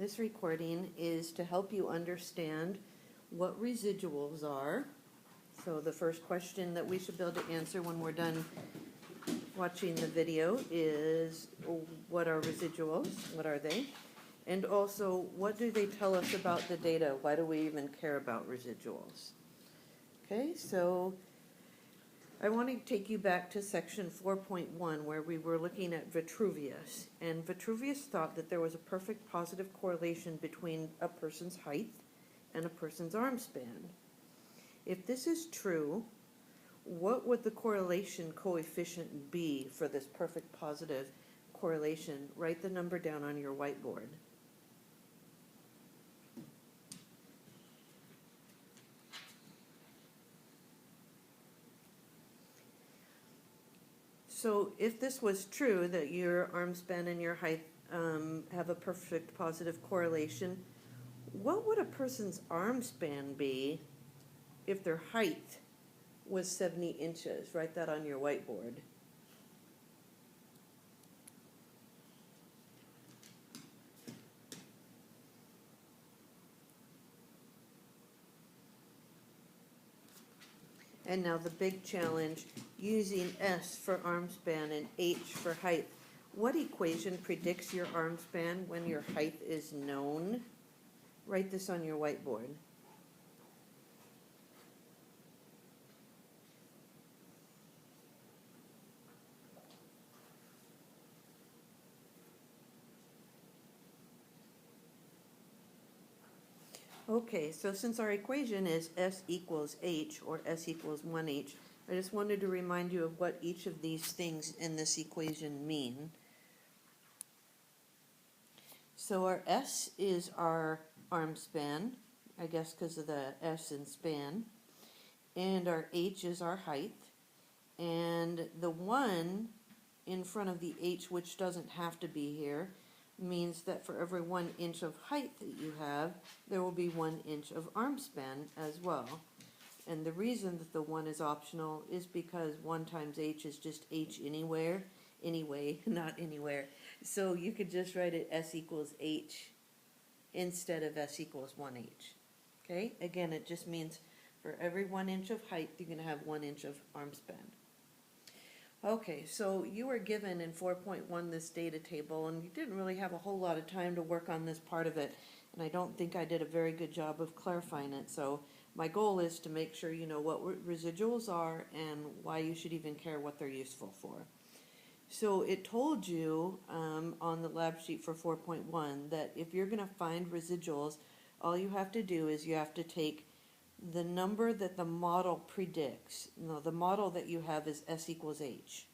This recording is to help you understand what residuals are. So the first question that we should be able to answer when we're done watching the video is, what are residuals? What are they? And also, what do they tell us about the data? Why do we even care about residuals? Okay, so I want to take you back to section 4.1 where we were looking at Vitruvius. And Vitruvius thought that there was a perfect positive correlation between a person's height and a person's arm span. If this is true, what would the correlation coefficient be for this perfect positive correlation? Write the number down on your whiteboard. So if this was true, that your arm span and your height have a perfect positive correlation, what would a person's arm span be if their height was 70 inches? Write that on your whiteboard. And now the big challenge, using S for arm span and H for height. What equation predicts your arm span when your height is known? Write this on your whiteboard. Okay, so since our equation is S equals H, or S equals 1H, I just wanted to remind you of what each of these things in this equation mean. So our S is our arm span, I guess because of the S in span, and our H is our height, and the 1 in front of the H, which doesn't have to be here, means that for every 1 inch of height that you have, there will be 1 inch of arm span as well. And the reason that the 1 is optional is because 1 times H is just H anyway, not anywhere. So you could just write it S equals H instead of S equals 1H. Okay, again, it just means for every 1 inch of height, you're going to have 1 inch of arm span. Okay, so you were given in 4.1 this data table, and you didn't really have a whole lot of time to work on this part of it, and I don't think I did a very good job of clarifying it. So my goal is to make sure you know what residuals are and why you should even care what they're useful for. So it told you on the lab sheet for 4.1 that if you're going to find residuals, all you have to do is you have to take the number that the model predicts. No, the model that you have is S equals H.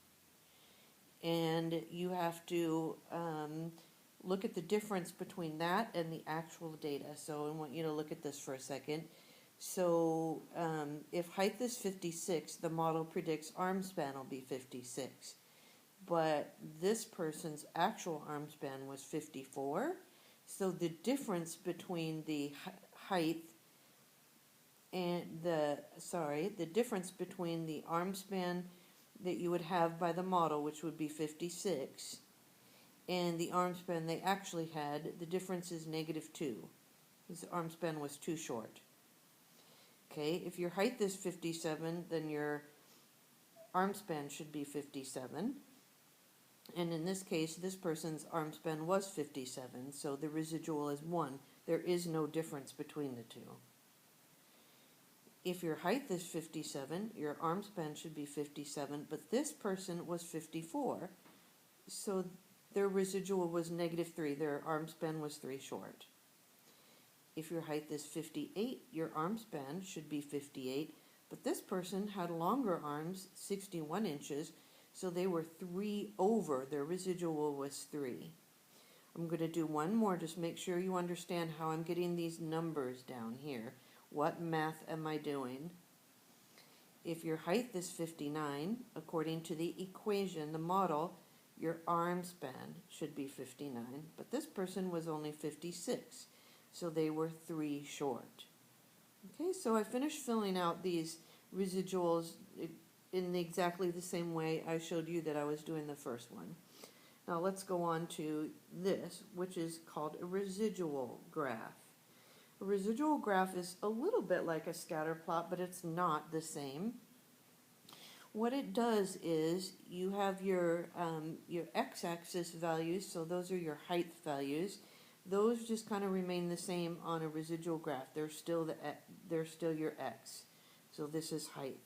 And you have to look at the difference between that and the actual data. So I want you to look at this for a second. So if height is 56, the model predicts arm span will be 56. But this person's actual arm span was 54. So the difference between the height and the difference between the arm span that you would have by the model, which would be 56, and the arm span they actually had, the difference is -2. His arm span was too short. Okay, if your height is 57, then your arm span should be 57. And in this case, this person's arm span was 57, so the residual is 1. There is no difference between the two. If your height is 57, your arm span should be 57, but this person was 54, so their residual was -3. Their arm span was 3 short. If your height is 58, your arm span should be 58, but this person had longer arms, 61 inches, so they were 3 over. Their residual was 3. I'm going to do one more, just make sure you understand how I'm getting these numbers down here. What math am I doing? If your height is 59, according to the equation, the model, your arm span should be 59, but this person was only 56, so they were 3 short. Okay, so I finished filling out these residuals in exactly the same way I showed you that I was doing the first one. Now let's go on to this, which is called a residual graph. A residual graph is a little bit like a scatter plot, but it's not the same. What it does is you have your x-axis values, so those are your height values. Those just kind of remain the same on a residual graph. They're still your x. So this is height.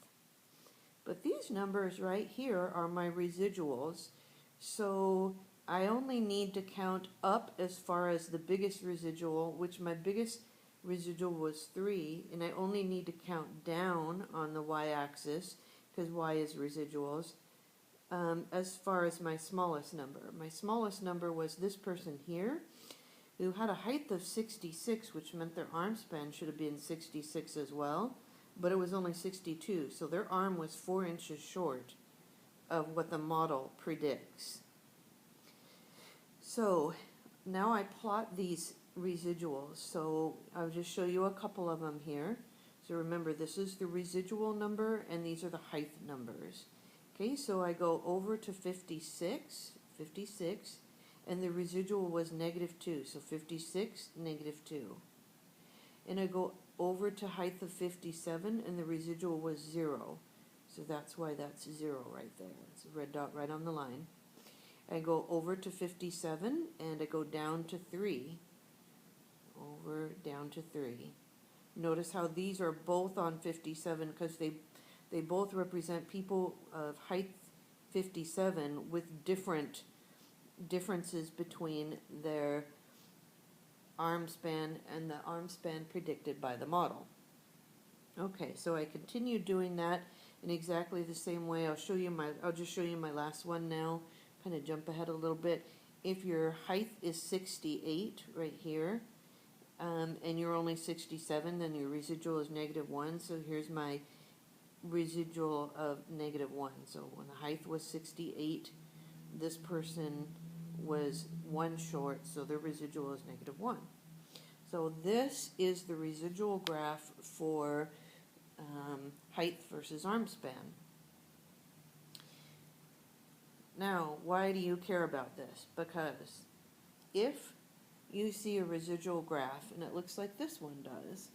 But these numbers right here are my residuals. So I only need to count up as far as the biggest residual, which my biggest residual was 3, and I only need to count down on the y-axis, because y is residuals, as far as my smallest number. My smallest number was this person here, who had a height of 66, which meant their arm span should have been 66 as well, but it was only 62, so their arm was 4 inches short of what the model predicts. So now I plot these residuals, so I'll just show you a couple of them here. So remember, this is the residual number, and these are the height numbers. Okay, so I go over to 56, and the residual was -2, so 56, -2. And I go over to height of 57, and the residual was 0. So that's why that's 0 right there. It's a red dot right on the line. I go over to 57, and I go down to 3. Over, down to 3. Notice how these are both on 57, because they both represent people of height 57 with differences between their arm span and the arm span predicted by the model. Okay, so I continue doing that in exactly the same way. I'll just show you my last one now. Kind of jump ahead a little bit. If your height is 68 right here, and you're only 67, then your residual is -1. So here's my residual of -1. So when the height was 68, this person was 1 short, so their residual is -1. So this is the residual graph for height versus arm span. Now, why do you care about this? Because if you see a residual graph, and it looks like this one does,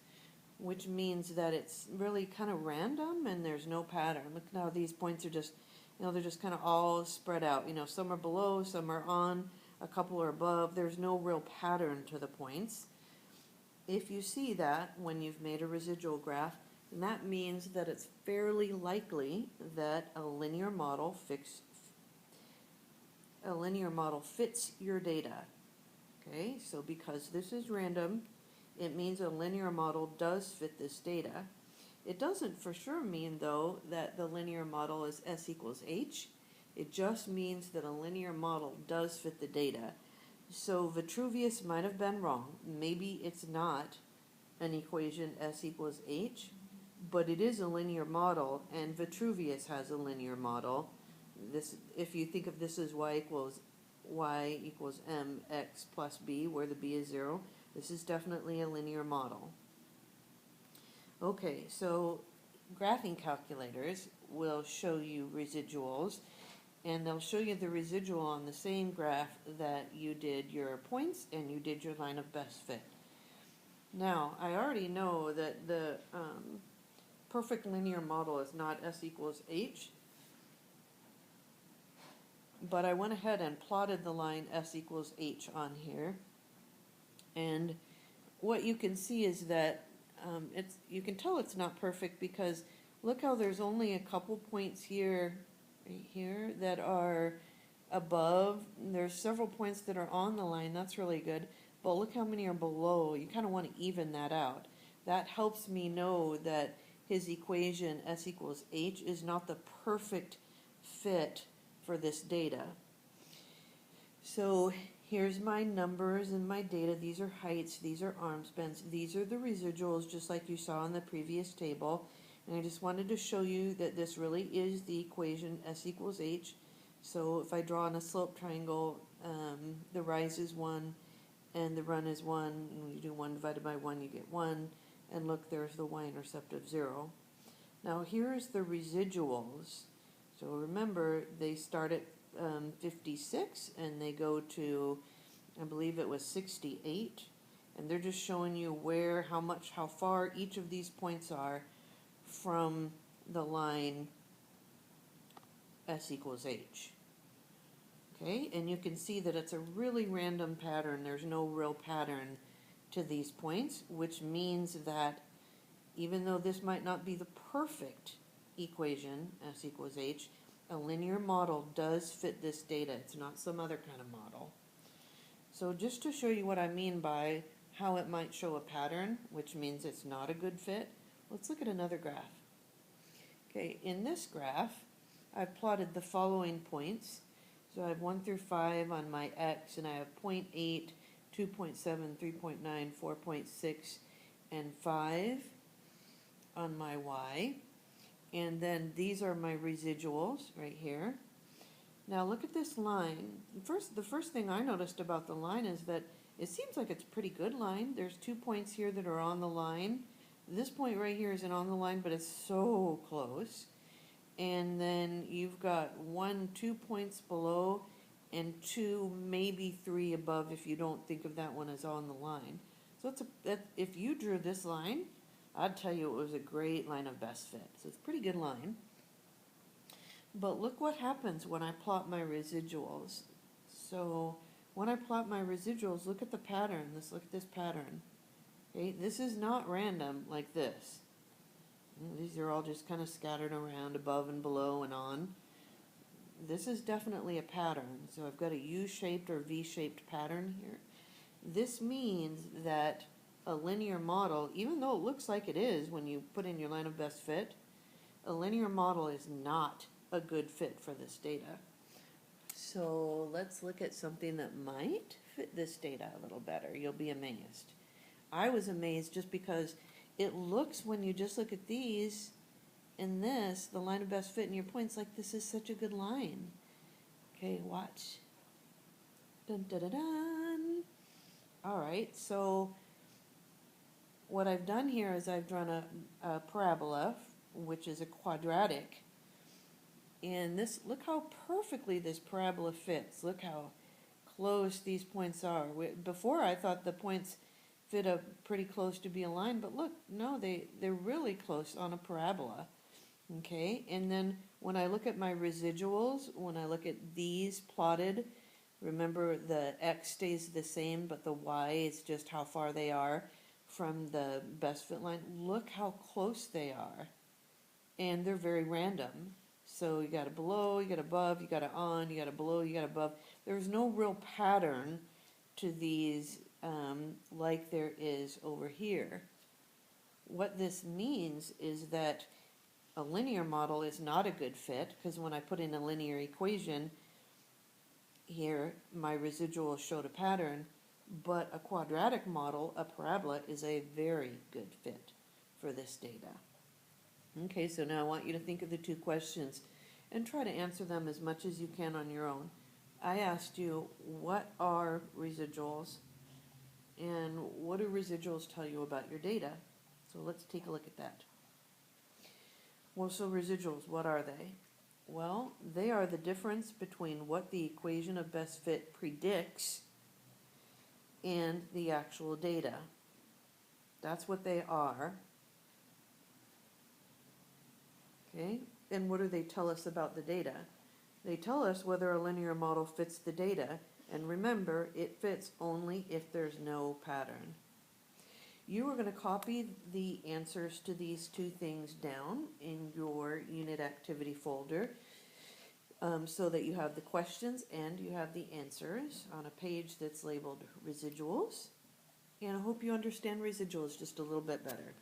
which means that it's really kind of random and there's no pattern. Look now, these points are just, they're just kind of all spread out. Some are below, some are on, a couple are above. There's no real pattern to the points. If you see that when you've made a residual graph, then that means that it's fairly likely that a linear model fits your data. Okay, so because this is random, it means a linear model does fit this data. It doesn't for sure mean, though, that the linear model is S equals H. It just means that a linear model does fit the data. So Vitruvius might have been wrong. Maybe it's not an equation S equals H, but it is a linear model, and Vitruvius has a linear model. If you think of this as y equals mx plus b, where the b is 0, this is definitely a linear model. Okay, so graphing calculators will show you residuals, and they'll show you the residual on the same graph that you did your points and you did your line of best fit. Now, I already know that the perfect linear model is not S equals H, but I went ahead and plotted the line S equals H on here. And what you can see is that you can tell it's not perfect, because look how there's only a couple points here, right here, that are above. There's several points that are on the line. That's really good. But look how many are below. You kind of want to even that out. That helps me know that his equation S equals H is not the perfect fit for this data. So here's my numbers and my data. These are heights, these are arm spans, these are the residuals, just like you saw in the previous table. And I just wanted to show you that this really is the equation S equals H. So if I draw on a slope triangle, the rise is 1 and the run is 1, and when you do 1 divided by 1, you get 1. And look, there's the y-intercept of 0. Now here's the residuals. So remember, they start at 56, and they go to, I believe it was 68, and they're just showing you how far each of these points are from the line S equals H. Okay, and you can see that it's a really random pattern. There's no real pattern to these points, which means that even though this might not be the perfect equation, S equals H, a linear model does fit this data. It's not some other kind of model. So just to show you what I mean by how it might show a pattern, which means it's not a good fit, let's look at another graph. Okay, in this graph, I've plotted the following points. So I have 1 through 5 on my X, and I have 0.8, 2.7, 3.9, 4.6, and 5 on my Y. And then these are my residuals right here. Now look at this line. The first thing I noticed about the line is that it seems like it's a pretty good line. There's 2 points here that are on the line. This point right here isn't on the line, but it's so close. And then you've got 2 points below, and 2, maybe 3 above if you don't think of that one as on the line. So if you drew this line, I'd tell you it was a great line of best fit. So it's a pretty good line. But look what happens when I plot my residuals. So when I plot my residuals, look at the pattern. Look at this pattern. Okay, this is not random like this. These are all just kind of scattered around above and below and on. This is definitely a pattern. So I've got a U-shaped or V-shaped pattern here. This means that a linear model, even though it looks like it is when you put in your line of best fit, a linear model is not a good fit for this data. So let's look at something that might fit this data a little better. You'll be amazed. I was amazed just because it looks, when you just look at these and this, the line of best fit and your points, like this is such a good line. Okay, watch. Dun, dun, dun, dun. All right, so what I've done here is I've drawn a parabola, which is a quadratic. And this, look how perfectly this parabola fits. Look how close these points are. Before I thought the points fit up pretty close to be aligned, but look, no, they're really close on a parabola. Okay, and then when I look at my residuals, when I look at these plotted, remember the X stays the same, but the Y is just how far they are from the best fit line. Look how close they are. And they're very random. So you got a below, you got above, you got a on, you got a below, you got above. There's no real pattern to these like there is over here. What this means is that a linear model is not a good fit, because when I put in a linear equation here, my residual showed a pattern, but a quadratic model, a parabola, is a very good fit for this data. Okay, so now I want you to think of the 2 questions and try to answer them as much as you can on your own. I asked you, what are residuals, and what do residuals tell you about your data? So let's take a look at that. Well, so residuals, what are they? Well, they are the difference between what the equation of best fit predicts and the actual data. That's what they are. Okay, and what do they tell us about the data? They tell us whether a linear model fits the data, and remember, it fits only if there's no pattern. You are going to copy the answers to these 2 things down in your unit activity folder so that you have the questions and you have the answers on a page that's labeled residuals. And I hope you understand residuals just a little bit better.